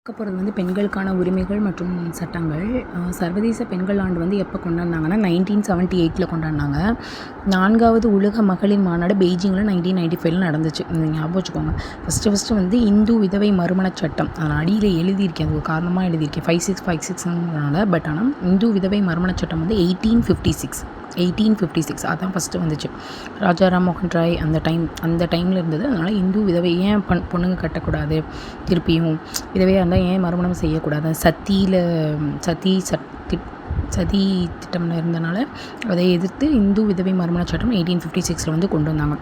பார்க்க போகிறது வந்து பெண்களுக்கான உரிமைகள் மற்றும் சட்டங்கள். சர்வதேச பெண்கள் ஆண்டு வந்து எப்போ கொண்டாடினாங்கன்னா 1978 கொண்டாடினாங்க. 4வது உலக மகளிர் மாநாடு பெய்ஜிங்கில் 1995 நடந்துச்சு. ஞாபகம் வச்சுக்கோங்க. ஃபஸ்ட்டு வந்து இந்து விதவை மறுமணச் சட்டம். நான் அடியில் எழுதியிருக்கேன், அது ஒரு காரணமாக எழுதியிருக்கேன் 5656னால. பட் ஆனால் இந்து விதவை மறுமணச் சட்டம் வந்து 1856 அதான் ஃபஸ்ட்டு வந்துச்சு. ராஜா ராம்மோகன் ராய் அந்த டைமில் இருந்தது. அதனால் இந்து விதவை ஏன் பொண்ணுங்க கட்டக்கூடாது, திருப்பியும் விதவையாக இருந்தால் ஏன் மறுமணம் செய்யக்கூடாது, சதி திட்டம்ல இருந்தனால அதை எதிர்த்து இந்து விதவை மறுமண சட்டம் 1856 வந்து கொண்டு வந்தாங்க.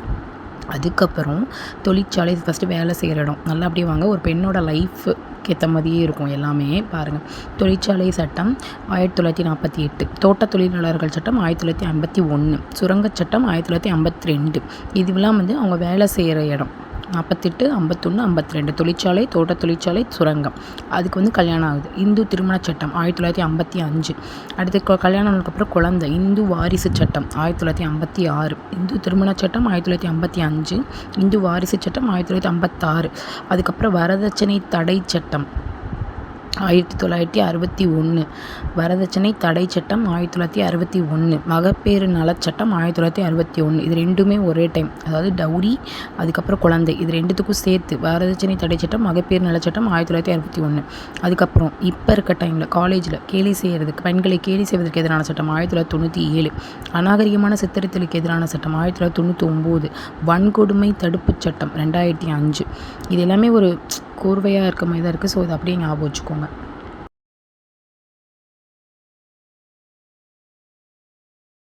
அதுக்கப்புறம் தொழிற்சாலை, ஃபஸ்ட்டு வேலை செய்கிற இடம் நல்லா அப்படியே வாங்க, ஒரு பெண்ணோட லைஃப்க்கு ஏற்ற மாதிரியே இருக்கும் எல்லாமே. பாருங்கள், தொழிற்சாலை சட்டம் 1948, தோட்ட தொழிலாளர்கள் சட்டம் 1951, சுரங்கச் சட்டம் 1952. இதுவெல்லாம் வந்து அவங்க வேலை செய்கிற இடம். 48, 51, 52 தொழிற்சாலை, தோட்ட தொழிற்சாலை, சுரங்கம். அதுக்கு வந்து கல்யாணம் ஆகுது. இந்து திருமண சட்டம் 1955. அடுத்து கல்யாணம் ஆனதுக்கப்புறம் குழந்தை, இந்து வாரிசு சட்டம் 1956. இந்து திருமண சட்டம் 1955, இந்து வாரிசு சட்டம் 1956. அதுக்கப்புறம் வரதட்சணை தடை சட்டம் 1961, வரதட்சணை தடை சட்டம் 1961, மகப்பேறு நலச்சட்டம் 1961. இது ரெண்டுமே ஒரே டைம், அதாவது டவுரி அதுக்கப்புறம் குழந்தை, இது ரெண்டுத்துக்கும் சேர்த்து வரதட்சணை தடை சட்டம், மகப்பேறு நலச்சட்டம் 1961. அதுக்கப்புறம் இப்போ இருக்க டைமில் காலேஜில் கேலி செய்கிறதுக்கு, பெண்களை கேலி செய்வதற்கு எதிரான சட்டம் 1997, அநாகரிகமான சித்தரித்தலுக்கு எதிரான சட்டம் 1999, வன்கொடுமை தடுப்பு சட்டம் 2005. இது எல்லாமே ஒரு கோர்வையாக இருக்க மாதிரி தான் இருக்குது. ஸோ இதை அப்படியே ஞாபகம் வச்சுக்கோங்க.